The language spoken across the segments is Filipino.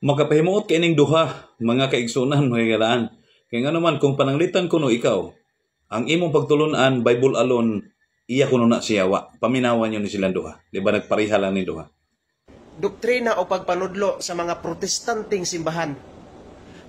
Makapahimuot kining duha mga kaigsunan mga galaan. Kaya nga naman kung pananglitan kuno ikaw, ang imong pagtulunan Bible alone iya kuno na siyawa. Paminawan niyo ni silang duha. Di ba nagpareha lang ni duha? Doktrina o pagpanudlo sa mga protestanting simbahan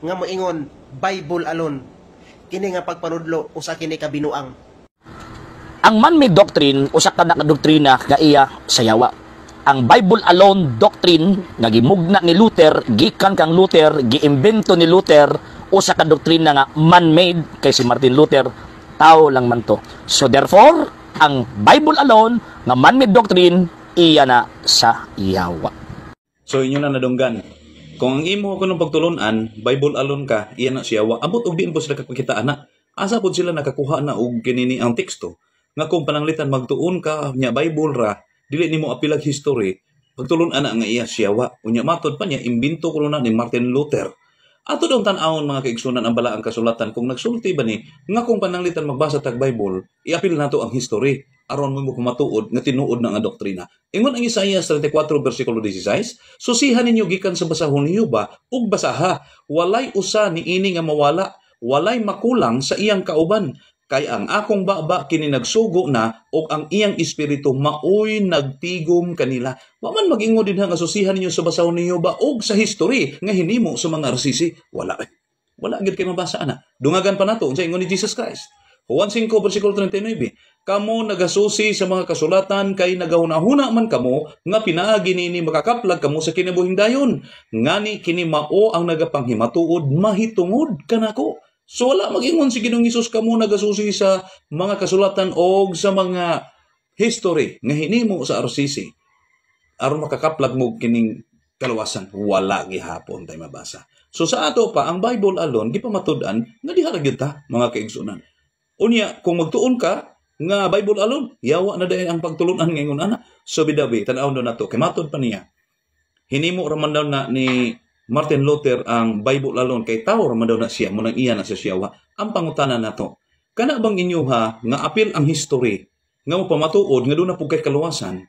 nga moingon Bible alone. Kini nga pagpanudlo usa kini kabinuang. Ang man-made doctrine usa ka na doktrina nga iya sayawa. Ang Bible alone doctrine nga gimugna ni Luther, gikan kang Luther, giimbento ni Luther, usa ka doktrina nga man-made kay si Martin Luther, tao lang man to. So therefore, ang Bible alone nga man-made doctrine iya na sa yawa. So inyo na nadunggan. Kung ang imo ko ng pagtulunan, Bible alone ka, iya na siyawa. Abot og diin po sila kakita ana. Asa pod sila nakakuha na og kinini ang teksto. Nga kung pananglitan magtuon ka nya Bible ra, dili nimo apilag history, pagtulunan na nga iya siyawa. Unya matod pa niya imbento kuno na ni Martin Luther. Ato daw tan-awon mga kaigsunan ang balaang kasulatan kung nagsulti ba ni nga kung pananglitan magbasa tag Bible, iapil nato ang history aron mo kumatuod nga tinuod na nga doktrina. Ingon ang Isaias 34 bersikulo 16, susihan ninyo gikan sa basahon niyo ba ug basaha, walay usa ni ini nga mawala, walay makulang sa iyang kauban. Kay ang akong baba kini nagsugo na o ang iyang espiritu maoy nagtigom kanila. Waman mag-ingo din nga susihan ninyo sa basahon ninyo ba og sa history nga hinimo sa mga RCC. Wala gid kay mabasa ana. Dungagan pa nato unsa ingon ni Jesus Christ. Juan 5 bersikulo 39. Kamo nagasusi sa mga kasulatan kay nagahuna-huna man kamo nga pinaagi nini makakaplag kamo sa kinabuhing dayon. Ngani kini mao ang nagapanghimatuod mahitungod kanako. So wala mag-ingon si Ginoong Hesus kamo nagasusi sa mga kasulatan o sa mga history nga hinimo sa RCC aron makakaplag mo kining kaluwasan. Wala gihapon tay mabasa. So sa ato pa ang Bible alone gipamatud-an nga diha ra gyud ta mga kaigsunan. Unya kung magtuon ka nga Bible alone yawa na dayon ang pagtulunan ngayon ana. So bidabi tan-awon do nato kay matud pa niya. Hinimo ra man daw na ni Martin Luther ang Bible alone kay tao ra man daw na siya mo nang iya na sa siyawa. Ang pangutana nato, kana bang inyo ha nga apil ang history nga mo pamatuod nga doon na pugkay kaluwasan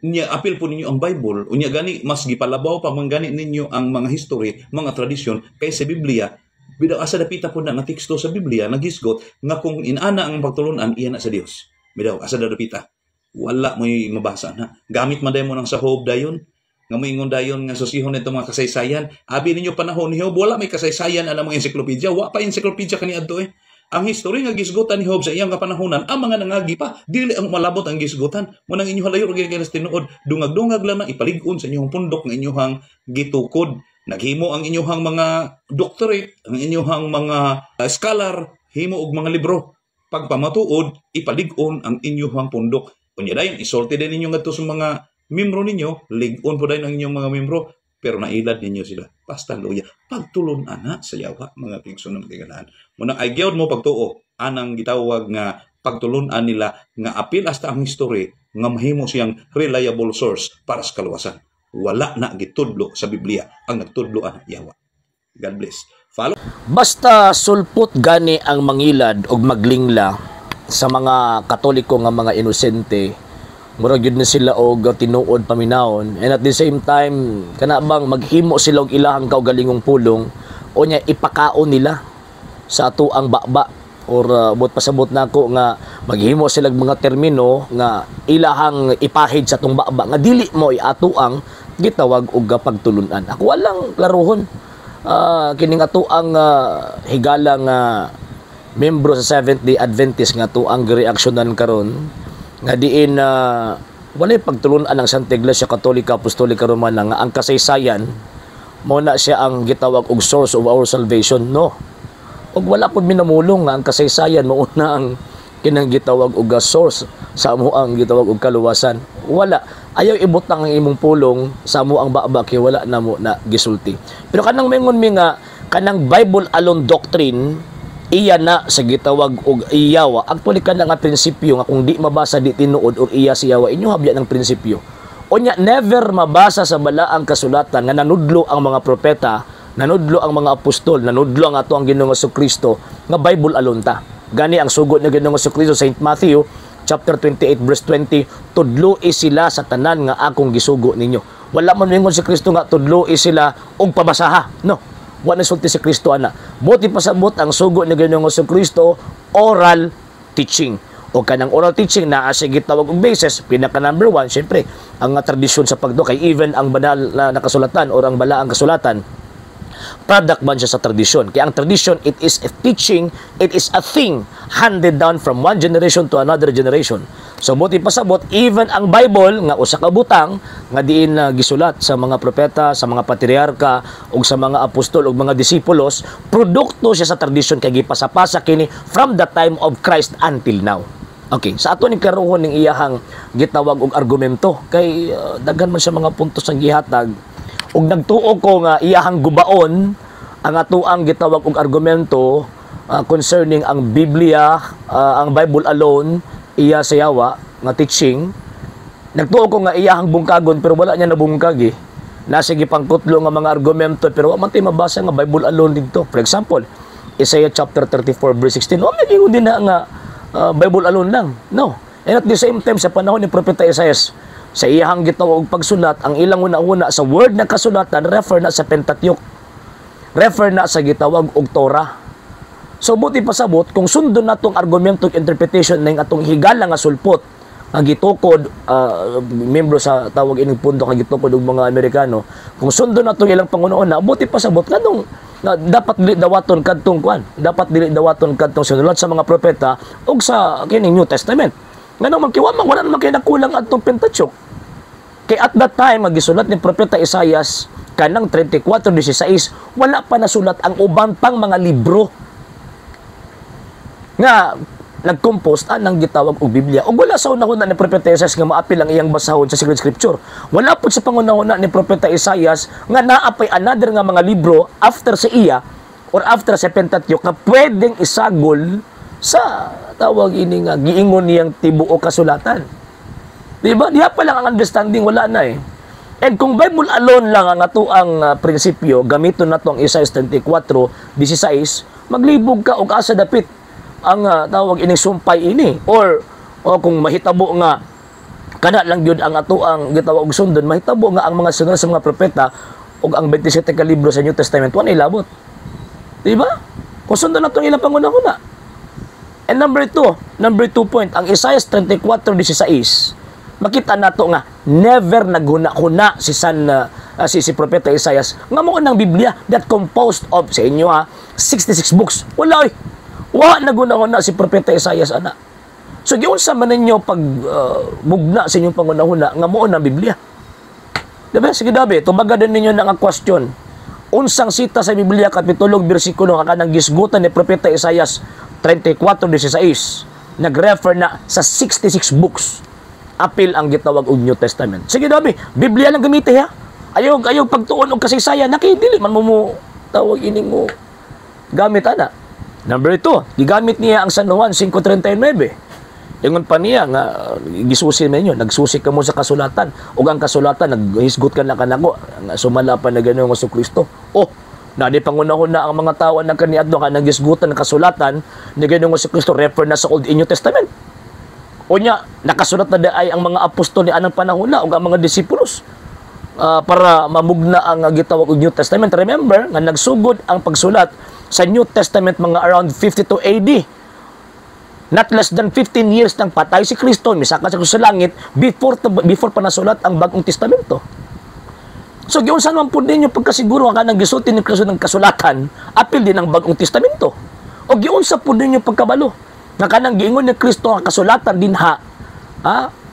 nya apil po ninyo ang Bible unya gani mas gipalabaw pa man gani ninyo ang mga history, mga tradisyon kay sa Biblia. Bidaw asa dapita po na nga teksto sa Biblia nagisgot nga kung inana ang pagtulunan iya na sa Dios. Bidaw asa dapita. Wala mo'y mabasa na. Gamit man mo ng sahob dayon nga moingon dayon nga susihon nito mga kasaysayan. Abi ninyo panahon ni Job wala may kasaysayan ana mga encyclopedia, wa pa encyclopedia kaniadto eh. Ang history nga gisgutan ni Job sa iyang kapanahon ang mga nangagi pa dili ang malabot ang gisgutan. Mo nang inyo halayo gyud kay tinuod dungag-dungag lang na ipalig-on sa inyong pundok nga inyohang gitukod. Naghimo ang inyong mga doctorate, ang inyong mga scholar, himo og mga libro. Pagpamatuod, ipalig-on ang inyong pundok. Unya dayon isulti din ninyo ngadto sa mga membro ninyo, lig-on po dayon ang inyong mga membro, pero nailad ninyo sila. Basta luya. Pagtulon ana sa yawa, mga kaigsunan magtigalaan. Munang ay gyud mo pagtuo, anang gitawag nga pagtulunan nila nga apil hasta ang history nga mahimo siyang reliable source para sa kaluwasan. Wala na gitudlo sa Biblia ang nagtudlo ang yawa. God bless. Follow. Basta sulpot gani ang mangilad og maglingla sa mga Katoliko nga mga inosente, murag yun na sila og tinuod paminawon, and at the same time kana bang maghimo sila og ilahang kaugalingong pulong o nya ipakaon nila sa ato ang baba or bot pasabot nako nga maghimo sila mga termino nga ilahang ipahid sa atong baba nga dili mo iato ang gitawag og pagtulunan. Ako walang laruhon kining ato ang higala nga membro sa Seventh-day Adventist nga to ang reaksyonan karon nga diin walay pagtulunan ang Santa Iglesia Katolika Apostolika Romana nga ang kasaysayan mo na siya ang gitawag og source of our salvation. No, og wala pud minamulong nga ang kasaysayan mao na ang kinang gitawag og source sa amo ang gitawag og kaluwasan. Wala, ayaw ibutang ang imong pulong sa amo ang baba kay wala na mo na gisulti. Pero kanang mingon mi nga kanang Bible alone doctrine iya na sa gitawag og iyawa. Actually kana nga prinsipyo nga kung di mabasa di tinuod or iya siyawa inyo habya ng prinsipyo. Onya never mabasa sa balaang kasulatan nga nanudlo ang mga propeta, nanudlo ang mga apostol, nanudlo ang ato ang Ginoong Jesucristo nga Bible alone ta. Gani ang sugod na Ginoong Jesucristo sa St. Matthew chapter 28 verse 20, tudloi sila sa tanan nga akong gisugo ninyo. Wala man mingon si Kristo nga tudlo sila og pabasaha. No. Wa na sulti si Kristo ana. Buti pasabot ang sugo ni Ginoong Kristo, oral teaching. O kanang oral teaching na sa gitawag og basis, pinaka number 1 syempre ang tradisyon sa pagdo kay even ang banal na nakasulatan or ang balaang kasulatan product man siya sa tradisyon. Kaya ang tradisyon, it is a teaching, it is a thing handed down from one generation to another generation. So buti pasabot, even ang Bible nga usa ka butang nga diin na gisulat sa mga propeta, sa mga patriarka ug sa mga apostol ug mga disipulos, produkto siya sa tradisyon kay gipasapasa kini from the time of Christ until now. Okay, sa ato ni karuhon ning iyahang gitawag og argumento kay daghan man siya mga puntos ang gihatag ug nagtuo ko nga iyahang gubaon ang atuang gitawag og argumento concerning ang Biblia, ang Bible alone, iya sayawa nga teaching. Nagtuo ko nga iyahang bungkagon pero wala niya nabungkag eh. Nasa gipangkutlo nga mga argumento pero wa man tay mabasa nga Bible alone dito. For example, Isaiah chapter 34 verse 16. O may din na nga Bible alone lang. No. And at the same time sa panahon ni Propeta Isaiah, sa iyahang gitawag og pagsulat, ang ilang una-una sa word na kasulatan refer na sa Pentateuch. Refer na sa gitawag og Torah. So buti pasabot kung sundon natong argumento interpretation ning atong higala nga sulpot ang gitukod membro sa tawag ining pundo nga gitukod og mga Amerikano, kung sundon natong ilang pangunahuna, buti pasabot nganong dapat dili dawaton kadtong kwan, dapat dili dawaton kadtong sinulat sa mga propeta ug sa kining New Testament. Nganong magkiwa man wala naman kay nakulang adtong Pentateuch. Kay at that time magisulat ni propeta Isaias kanang 34:16, wala pa nasulat ang ubang pang mga libro nga nag-compose nang gitawag og Biblia. O wala sa unahuna ni propeta Isaias nga maapil ang iyang basahon sa Sacred Scripture. Wala pud sa pangunahuna ni propeta Isaias nga naapay another nga mga libro after sa iya or after sa Pentateuch nga pwedeng isagol sa tawag ini nga giingon niyang tibuok kasulatan. Diba? Diha pa lang ang understanding, wala na eh. And kung Bible alone lang ang ato ang prinsipyo, gamiton na itong Isaiah 34:16, maglibog ka o asa dapit ang tawag ining sumpay ini. Or kung mahitabo nga, kana lang yun ang ato ang gitawag og sundon, mahitabo nga ang mga sunod sa mga propeta o ang 27 ka libro sa New Testament, wala ilabot. Diba? Kung sundon na itong ilang pangunahuna. And number 2 point, ang Isaiah 34:16, makita nato nga never naghuna-huna si si propeta Isaias nga mo nang Biblia that composed of sa inyo 66 books. Wala oy. Wa naghuna-huna si propeta Isaias ana. So giunsa man ninyo pag mugna sa inyong pangunahuna nga mo nang Biblia. Diba? Sige dabi, tubagadan ninyo na nga question. Unsang sita sa Biblia kapitulo bersikulo nga kanang gisgutan ni propeta Isaias 34:16 nag-refer na sa 66 books. Apil ang gitawag og New Testament. Sige dabi, Biblia lang gamitin ha. Ayaw pagtuon og kasaysayan, nakidili man mo tawag ining mo gamit ana. Number 2, gigamit niya ang San Juan 5:39. Ingon pa niya nga gisusi man ninyo, nagsusi ka mo sa kasulatan ug ang kasulatan naghisgot ka na kanako nga sumala pa na Ginoong Kristo. Nadi pangunahon na ang mga tao na kaniadto ka naghisgutan ng kasulatan ni Ginoong Kristo refer na sa Old and New Testament. Unya, nakasulat na ay ang mga apostol ni anang panahon na o ang mga disipulos para mamugna ang gitawag og New Testament. Remember, nga nagsugod ang pagsulat sa New Testament mga around 52 AD. Not less than 15 years nang patay si Kristo, misaka sa langit, before pa nasulat ang Bagong Testamento. So, giunsan man po ninyo pagkasiguro nga nang gisutin ni Kristo ng kasulatan, apil din ang Bagong Testamento. O giunsa po ninyo pagkabalo nga kanang giingon ni Kristo ang kasulatan din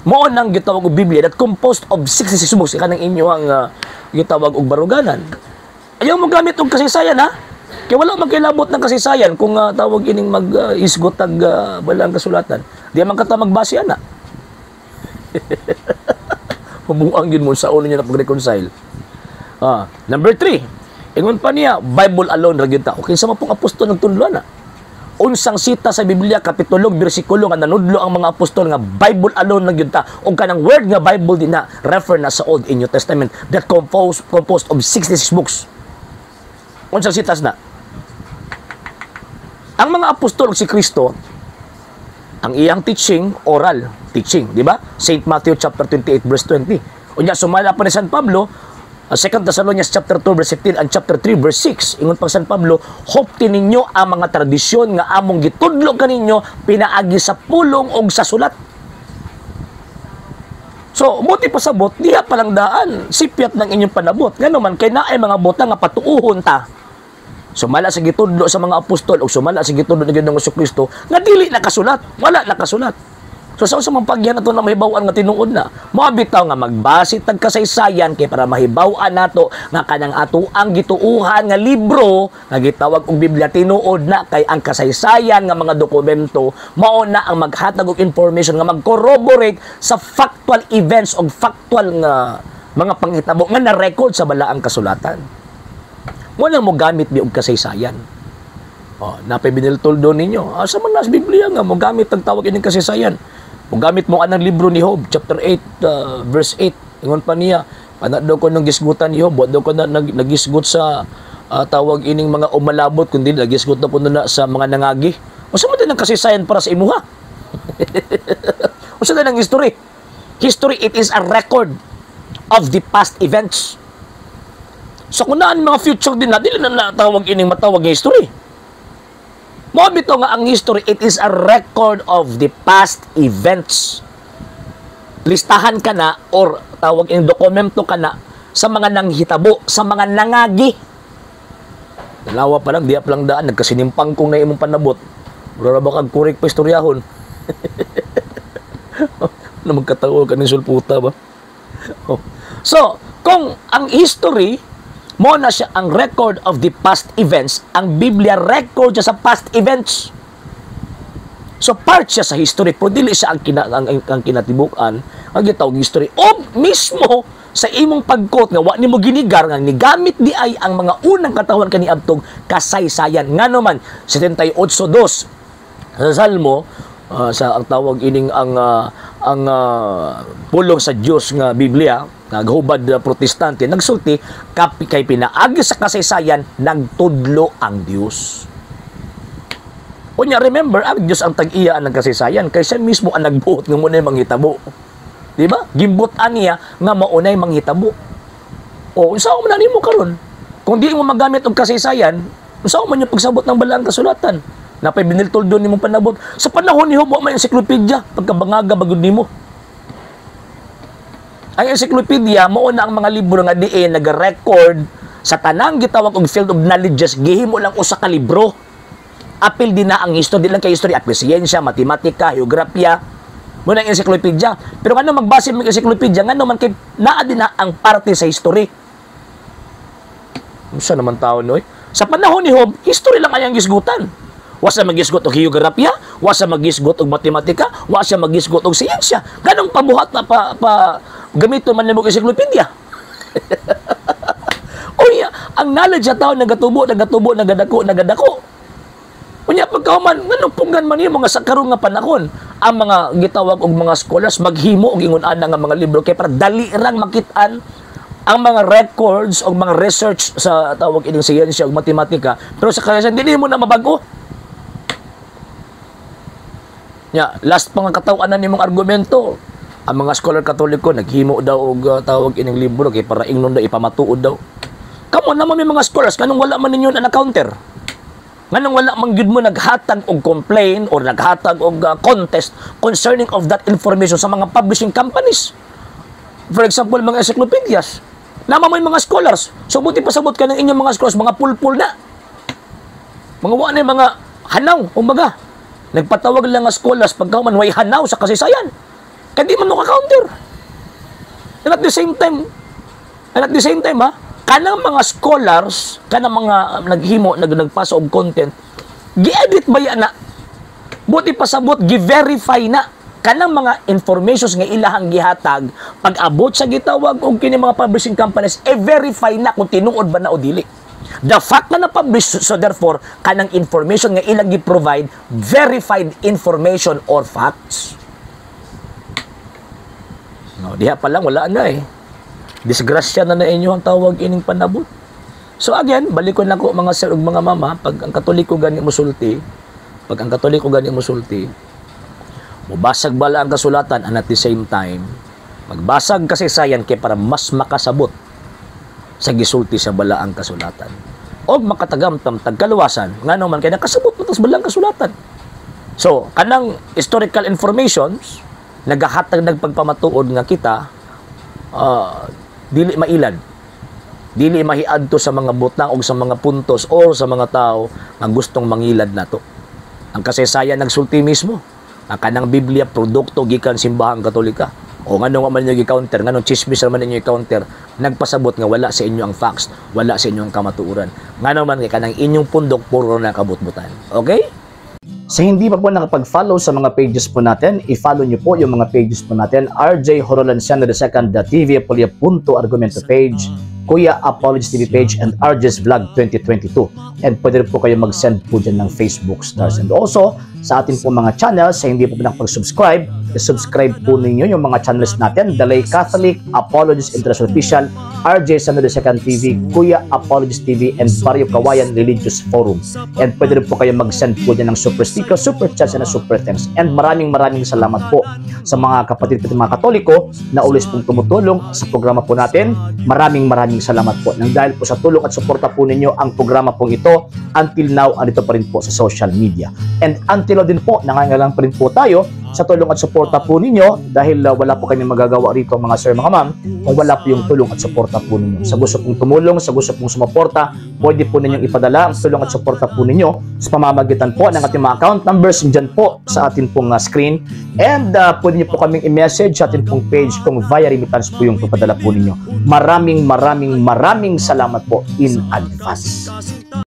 mao nang gitawag og Biblia that composed of 66 books kanang inyo ang gitawag og baruganan. Ayaw mo gamit og kasaysayan kay wala magkilabot ng kasaysayan kung tawag ining mag-isgot ag balang kasulatan. Di man kata magbase ana. Mabuang yun mo sa ulo niya na pag-reconcile. Number 3, ingon pa niya Bible alone ra gyud ta. Okay sa mga apostol nagtudlo na. Unsang sita sa Biblia kapitulo bersikulo nga nanudlo ang mga apostol nga Bible alone lang gyud ta ug kanang word nga Bible din na refer na sa Old and New Testament that composed of 66 books. Unsang sitas na ang mga apostol si Kristo, ang iyang teaching oral teaching, di ba? Saint Matthew chapter 28 verse 20. Unya sumala pa ni San Pablo, 2 Thessalonians chapter 2 verse 15 and chapter 3 verse 6. Ingon pang San Pablo, hopti ninyo ang mga tradisyon nga among gitudlo kaninyo pinaagi sa pulong og sa sulat. So, buti pasabot, diha palang daan, sipyat ng inyong panabot. Nga naman, kay naay mga bota nga patuuhon ta. Sumala sa gitudlo sa mga apostol o sumala sa gitudlo ng Ginoong Jesucristo nga dili nakasulat, wala nakasulat. So sa usang pagyan nato na mahibaw-an nga tinuod na, mabitaw nga magbase tag kasaysayan kay para mahibaw-an nato nga kanang ato ang gituuhan nga libro nga gitawag og Biblia tinuod na kay ang kasaysayan nga mga dokumento mao na ang maghatag og information nga mag-corroborate sa factual events o factual nga mga panghitabo nga na-record sa balaang kasulatan. Wala mo gamit og kasaysayan. Napay biniltoldo ninyo. Asa man nas Biblia nga mo gamit ang tawag ining kasaysayan. Mo gamit mo anang libro ni Job, chapter 8, verse 8. Ingon pa niya, panat daw ko nang gisgutan ni Job, daw ko na nagisgut sa tawag ining mga umalabot, kundi nagisgut na po na sa mga nangagi. Asa man din ang kasaysayan para sa imuha? Asa din ang history? History, it is a record of the past events. So kung naan mga future din na, dili na natawag ining matawag nga history. Mabito nga ang history, it is a record of the past events. Listahan ka na or tawag ining dokumento ka na sa mga nanghitabo, sa mga nangagi. Dalawa pa lang, diya pa lang daan, nagkasinimpang kong na imong panabot. Mura ba kag kurik pa istoryahon? Ano magkatawa ka ng sulputa ba? So, kung ang history mo na siya ang record of the past events, ang Biblia record siya sa past events. So part siya sa history, pero dili siya ang kinatibukan, ang gitawag history. O mismo sa imong pagkot nga wa nimo ginigar nga nigamit di ay ang mga unang katawan kaniadtong kasaysayan. Ngano man 78:2 sa Salmo, sa ang tawag ining ang pulong sa Dios nga Biblia, naghubad na protestante, nagsulti, kay pinaagi sa kasaysayan, nagtudlo ang Diyos. Unya, remember, ang Diyos ang tag-iyaan ng kasaysayan, kay siya mismo ang nagbuot ng munay manghitabo. Diba? Gimbutan niya nga maunay manghitabo. O, saan mo na mo karon? Kung di mo magamit ang kasaysayan, saan mo niyo pagsabot ng balaang kasulatan? Napay biniltoldo ni mong panabot. Sa panahon ni Job, may encyclopedia, pagkabangaga bagod ni mo. Ang encyclopedia, mao na ang mga libro nga diin nag-record sa tanang gitawag og field of knowledge, gihimo lang usa ka libro. Apil din na ang history, di lang kay history, apil siyensya, matematika, geograpya, mo na ang encyclopedia. Pero ano magbase ng encyclopedia, nga naman kay naa din na ang parte sa history. Sa naman tao noy? Sa panahon ni Job, history lang ayang gisgutan. Wasa magisgot og geograpya, wasa magisgot og matematika, wasa magisgot og siyensya. Ganong pabuhat na gamiton man nimo encyclopedia. Unya, ang knowledge sa tao nagadako. Unya pagkauman, nganong punggan man yung mga sa karong nga panahon, ang mga gitawag og mga scholars maghimo og ingon ana nga mga libro kay para dali rang makitaan ang mga records o mga research sa tawag ining siyensya o matematika. Pero sa kasaysayan, dili mo na mabago. Last pa nga katawanan ni mong argumento. Ang mga scholar katoliko, naghimo daw og tawag ining libro kay para ingnon daw ipamatuod daw. Kamo naman may mga scholars, kanong wala man ninyo na counter. Nganong wala man gyud mo naghatag og complaint or naghatag og contest concerning of that information sa mga publishing companies. For example, mga encyclopedias. Nama mo yung mga scholars. So, buti pasabot ka ng inyong mga scholars, mga pulpul na. Mga wala na mga hanaw, umaga. Nagpatawag lang nga scholars pagkauman way hanaw sa kasaysayan. Kaya di man mo ka-counter. And at the same time, kanang mga scholars, kanang mga naghimo, nagpasa og content, gi-edit ba yan na? Buti pasabot, gi-verify na. Kanang mga informations nga ilahang gihatag, pag-abot sa gitawag og kini mga publishing companies, verify na kung tinuod ba na o dili. The fact na na-publish, so therefore, kanang information nga ilang gi-provide, verified information or facts. No, diha pa lang, wala na disgrasya na inyo ang tawag ining panabot. So again, balikon lang ko mga sir ug mga mama, pag ang Katoliko gani musulti, mubasag bala ang kasulatan and at the same time, Magbasag kasaysayan kay para mas makasabot sa gisulti sa balaang kasulatan. O makatagamtam tagkaluwasan, nga naman kay nakasabot mo tas balaang kasulatan. So, kanang historical informations, nagahatag nagpagpamatuod nga kita, dili mailad. Dili mahiadto sa mga butang o sa mga puntos o sa mga tao nga gustong mangilad nato. Ang kasaysayan nagsulti mismo. Ang kanang Biblia, produkto gikan simbahang Katolika. O nga nung man yung i-counter, nga nung chismis naman ninyo i-counter, nagpasabot nga wala sa inyo ang facts, wala sa inyo ang kamatuuran. Nga naman ka ng inyong pundok, puro na kabutbutan. Okay? Sa hindi pa po nakapag-follow sa mga pages po natin, i-follow nyo po yung mga pages po natin, RJ Horolanciano II, TV Apolia Punto Argumento page, Kuya Apologies TV page, and RJ's Vlog 2022. And pwede rin po kayo mag-send po dyan ng Facebook stars. And also, sa atin po mga channels, sa hindi po nakapag-subscribe, i-subscribe po ninyo yung mga channels natin, The Lay Catholic, Apologies International Official, RJ Sanado II TV, Kuya Apologies TV, and Barrio Kawayan Religious Forum. And pwede rin po kayo mag-send po dyan ng super sticker, super chats, and super thanks. And maraming salamat po sa mga kapatid at mga Katoliko na ulis pong tumutulong sa programa po natin. Maraming salamat po. Nang dahil po sa tulong at suporta po ninyo, ang programa pong ito, until now, andito pa rin po sa social media. And until now din po, nangangailangan pa rin po tayo sa tulong at suporta po ninyo dahil wala po kami magagawa rito mga sir, mga ma'am, kung wala po yung tulong at suporta po ninyo. Sa gusto pong tumulong, sa gusto pong sumuporta, pwede po ninyong ipadala ang tulong at suporta po ninyo sa pamamagitan po ng ating mga account numbers dyan po sa ating pong screen. And pwede nyo po kaming i-message sa ating pong page kung via remittance po yung papadala po ninyo. Maraming salamat po in advance.